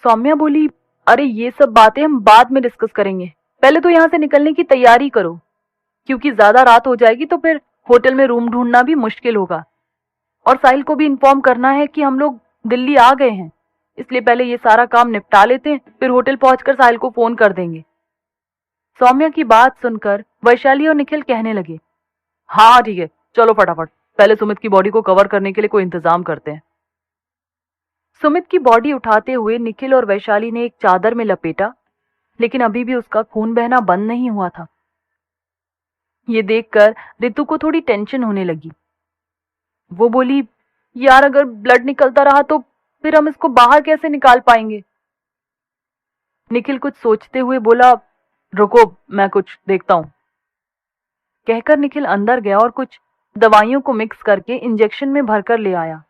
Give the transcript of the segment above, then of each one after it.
सौम्या बोली, अरे ये सब बातें हम बाद में डिस्कस करेंगे, पहले तो यहाँ से निकलने की तैयारी करो, क्योंकि ज्यादा रात हो जाएगी तो फिर होटल में रूम ढूंढना भी मुश्किल होगा। और साहिल को भी इन्फॉर्म करना है कि हम लोग दिल्ली आ गए हैं, इसलिए पहले ये सारा काम निपटा लेते हैं, फिर होटल पहुंचकर साहिल को फोन कर देंगे। सौम्या की बात सुनकर वैशाली और निखिल कहने लगे, हाँ ठीक है, चलो फटाफट, पहले सुमित की बॉडी को कवर करने के लिए कोई इंतजाम करते हैं। सुमित की बॉडी उठाते हुए निखिल और वैशाली ने एक चादर में लपेटा, लेकिन अभी भी उसका खून बहना बंद नहीं हुआ था। ये देखकर रितु को थोड़ी टेंशन होने लगी। वो बोली, यार अगर ब्लड निकलता रहा तो फिर हम इसको बाहर कैसे निकाल पाएंगे। निखिल कुछ सोचते हुए बोला, रुको मैं कुछ देखता हूं। कहकर निखिल अंदर गया और कुछ दवाइयों को मिक्स करके इंजेक्शन में भरकर ले आया।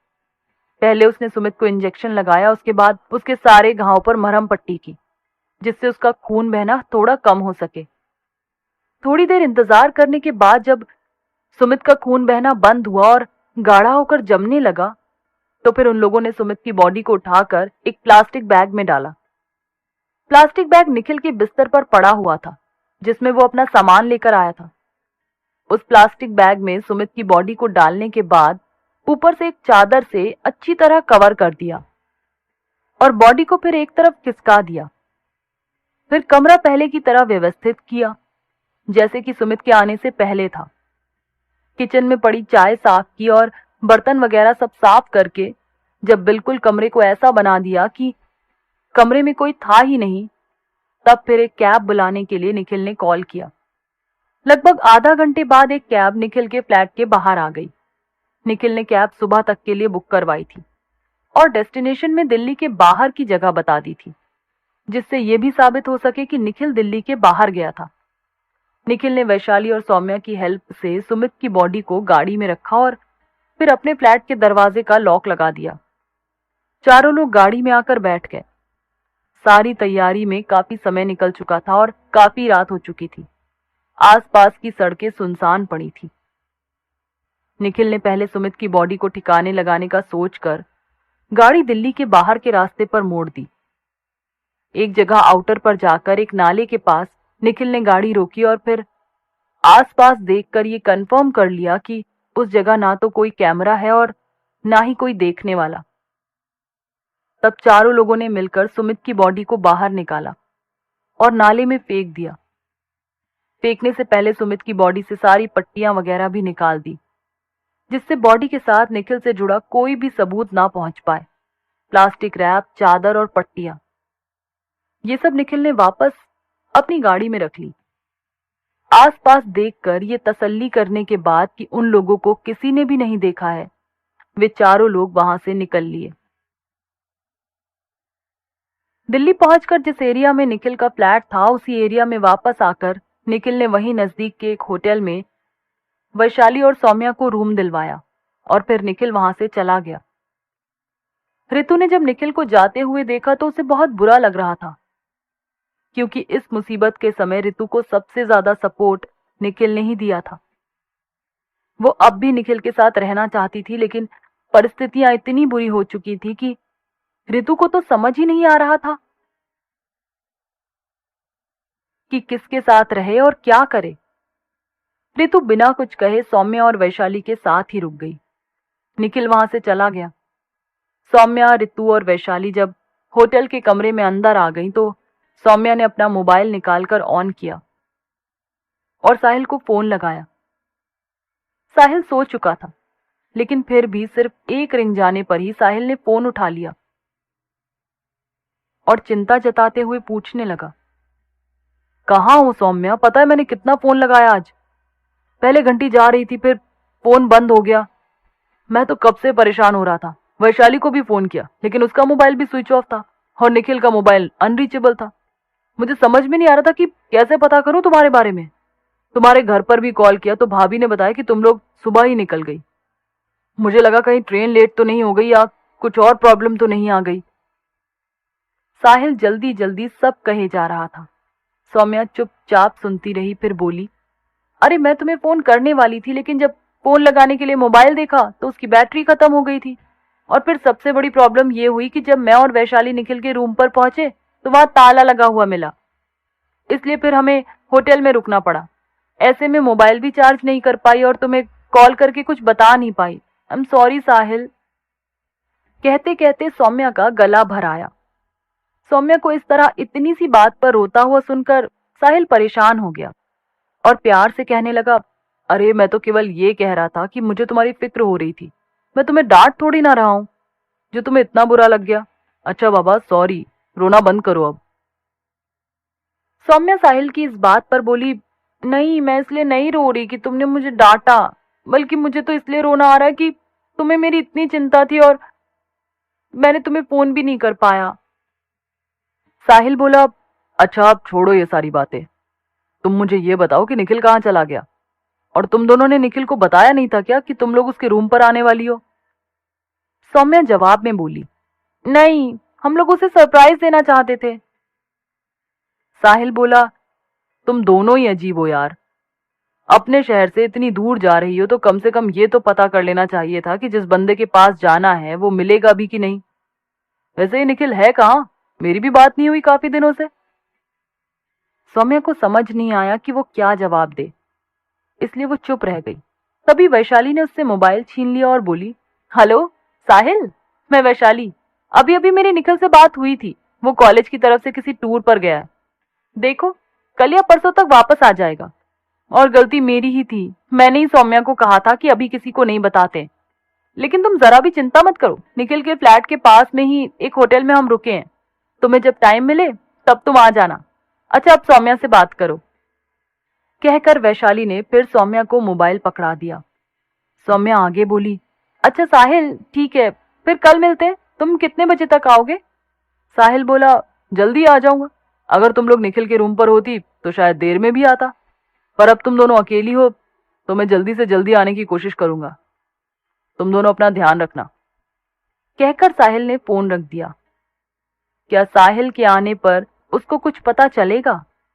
पहले उसने सुमित को इंजेक्शन लगाया, उसके बाद उसके सारे घावों पर मरहम पट्टी की, जिससे उसका खून बहना थोड़ा कम हो सके। थोड़ी देर इंतजार करने के बाद जब सुमित का खून बहना बंद हुआ और गाढ़ा होकर जमने लगा, तो फिर उन लोगों ने सुमित की बॉडी को उठाकर एक प्लास्टिक बैग में डाला। प्लास्टिक बैग निखिल के बिस्तर पर पड़ा हुआ था, जिसमें वो अपना सामान लेकर आया था। उस प्लास्टिक बैग में सुमित की बॉडी को डालने के बाद ऊपर से एक चादर से अच्छी तरह कवर कर दिया और बॉडी को फिर एक तरफ खिसका दिया। फिर कमरा पहले की तरह व्यवस्थित किया, जैसे कि सुमित के आने से पहले था। किचन में पड़ी चाय साफ की और बर्तन वगैरह सब साफ करके जब बिल्कुल कमरे को ऐसा बना दिया कि कमरे में कोई था ही नहीं, तब फिर एक कैब बुलाने के लिए निखिल ने कॉल किया। लगभग आधा घंटे बाद एक कैब निखिल के फ्लैट के बाहर आ गई। निखिल ने कैब सुबह तक के लिए बुक करवाई थी और डेस्टिनेशन में दिल्ली के बाहर की जगह बता दी थी, जिससे यह भी साबित हो सके कि निखिल दिल्ली के बाहर गया था। निखिल ने वैशाली और सौम्या की हेल्प से सुमित की बॉडी को गाड़ी में रखा और फिर अपने फ्लैट के दरवाजे का लॉक लगा दिया। चारों लोग गाड़ी में आकर बैठ गए। सारी तैयारी में काफी समय निकल चुका था और काफी रात हो चुकी थी। आसपास की सड़कें सुनसान पड़ी थी। निखिल ने पहले सुमित की बॉडी को ठिकाने लगाने का सोचकर गाड़ी दिल्ली के बाहर के रास्ते पर मोड़ दी। एक जगह आउटर पर जाकर एक नाले के पास निखिल ने गाड़ी रोकी और फिर आसपास देखकर ये कंफर्म कर लिया कि उस जगह ना तो कोई कैमरा है और ना ही कोई देखने वाला। तब चारों लोगों ने मिलकर सुमित की बॉडी को बाहर निकाला और नाले में फेंक दिया। फेंकने से पहले सुमित की बॉडी से सारी पट्टियां वगैरह भी निकाल दी, जिससे बॉडी के साथ निखिल से जुड़ा कोई भी सबूत ना पहुंच पाए। प्लास्टिक रैप, चादर और पट्टियां, ये सब निखिल ने वापस अपनी गाड़ी में रख ली। आसपास देखकर ये तसल्ली करने के बाद कि उन लोगों को किसी ने भी नहीं देखा है, वे चारों लोग वहां से निकल लिए। दिल्ली पहुंचकर जिस एरिया में निखिल का फ्लैट था, उसी एरिया में वापस आकर निखिल ने वहीं नजदीक के एक होटल में वैशाली और सौम्या को रूम दिलवाया और फिर निखिल वहां से चला गया। रितु ने जब निखिल को जाते हुए देखा तो उसे बहुत बुरा लग रहा था, क्योंकि इस मुसीबत के समय रितु को सबसे ज्यादा सपोर्ट निखिल ने ही दिया था। वो अब भी निखिल के साथ रहना चाहती थी, लेकिन परिस्थितियां इतनी बुरी हो चुकी थी कि रितु को तो समझ ही नहीं आ रहा था कि किसके साथ रहे और क्या करे। रितु बिना कुछ कहे सौम्या और वैशाली के साथ ही रुक गई। निखिल वहां से चला गया। सौम्या, रितु और वैशाली जब होटल के कमरे में अंदर आ गई तो सौम्या ने अपना मोबाइल निकालकर ऑन किया और साहिल को फोन लगाया। साहिल सो चुका था, लेकिन फिर भी सिर्फ एक रिंग जाने पर ही साहिल ने फोन उठा लिया और चिंता जताते हुए पूछने लगा, कहाँ हो सौम्या? पता है मैंने कितना फोन लगाया आज। पहले घंटी जा रही थी, फिर फोन बंद हो गया। मैं तो कब से परेशान हो रहा था। वैशाली को भी फोन किया, लेकिन उसका मोबाइल भी स्विच ऑफ था और निखिल का मोबाइल अनरीचेबल था। मुझे समझ में नहीं आ रहा था कि कैसे पता करूं तुम्हारे बारे में। तुम्हारे घर पर भी कॉल किया तो भाभी ने बताया कि तुम लोग सुबह ही निकल गई। मुझे लगा कहीं ट्रेन लेट तो नहीं हो गई या कुछ और प्रॉब्लम तो नहीं आ गई। साहिल जल्दी जल्दी सब कहे जा रहा था। सौम्या चुपचाप सुनती रही, फिर बोली, अरे मैं तुम्हें फोन करने वाली थी, लेकिन जब फोन लगाने के लिए मोबाइल देखा तो उसकी बैटरी खत्म हो गई थी। और फिर सबसे बड़ी प्रॉब्लम ये हुई कि जब मैं और वैशाली निखिल के रूम पर पहुंचे तो वहां ताला लगा हुआ मिला, इसलिए फिर हमें होटल में रुकना पड़ा। ऐसे में मोबाइल भी चार्ज नहीं कर पाई और तुम्हें कॉल करके कुछ बता नहीं पाई। आई एम सॉरी साहिल। कहते कहते सौम्या का गला भर आया। सौम्या को इस तरह इतनी सी बात पर रोता हुआ सुनकर साहिल परेशान हो गया और प्यार से कहने लगा, अरे मैं तो केवल ये कह रहा था कि मुझे तुम्हारी फिक्र हो रही थी। मैं तुम्हें डांट थोड़ी ना रहा हूं जो तुम्हें इतना बुरा लग गया। अच्छा बाबा सॉरी, रोना बंद करो अब। सौम्या साहिल की इस बात पर बोली, नहीं मैं इसलिए नहीं रो रही कि तुमने मुझे डांटा, बल्कि मुझे तो इसलिए रोना आ रहा है कि तुम्हें मेरी इतनी चिंता थी और मैंने तुम्हें फोन भी नहीं कर पाया। साहिल बोला, अच्छा अब छोड़ो ये सारी बातें, तुम मुझे ये बताओ कि निखिल कहाँ चला गया, और तुम दोनों ने निखिल को बताया नहीं था क्या कि तुम लोग उसके रूम पर आने वाली हो? सौम्या जवाब में बोली, नहीं हम लोग उसे सरप्राइज देना चाहते थे। साहिल बोला, तुम दोनों ही अजीब हो यार, अपने शहर से इतनी दूर जा रही हो तो कम से कम ये तो पता कर लेना चाहिए था कि जिस बंदे के पास जाना है वो मिलेगा भी कि नहीं। वैसे ये निखिल है कहाँ? मेरी भी बात नहीं हुई काफी दिनों से। सौम्या को समझ नहीं आया कि वो क्या जवाब दे, इसलिए वो चुप रह गई। तभी वैशाली ने उससे मोबाइल छीन लिया और बोली, हेलो साहिल, मैं वैशाली। अभी अभी मेरी निखिल से बात हुई थी, वो कॉलेज की तरफ से किसी टूर पर गया है। देखो कल या परसों तक वापस आ जाएगा। और गलती मेरी ही थी, मैंने ही सौम्या को कहा था कि अभी किसी को नहीं बताते। लेकिन तुम जरा भी चिंता मत करो, निखिल के फ्लैट के पास में ही एक होटल में हम रुके हैं। तुम्हें जब टाइम मिले तब तुम आ जाना। अच्छा अब सौम्या से बात करो। कहकर वैशाली ने फिर सौम्या को मोबाइल पकड़ा दिया। सौम्या आगे बोली, अच्छा साहिल ठीक है, फिर कल मिलते हैं, तुम कितने बजे तक आओगे? साहिल बोला, जल्दी आ जाऊंगा। अगर तुम लोग निखिल के रूम पर होती तो शायद देर में भी आता, पर अब तुम दोनों अकेली हो तो मैं जल्दी से जल्दी आने की कोशिश करूंगा। तुम दोनों अपना ध्यान रखना। कहकर साहिल ने फोन रख दिया। क्या साहिल के आने पर उसको कुछ पता चलेगा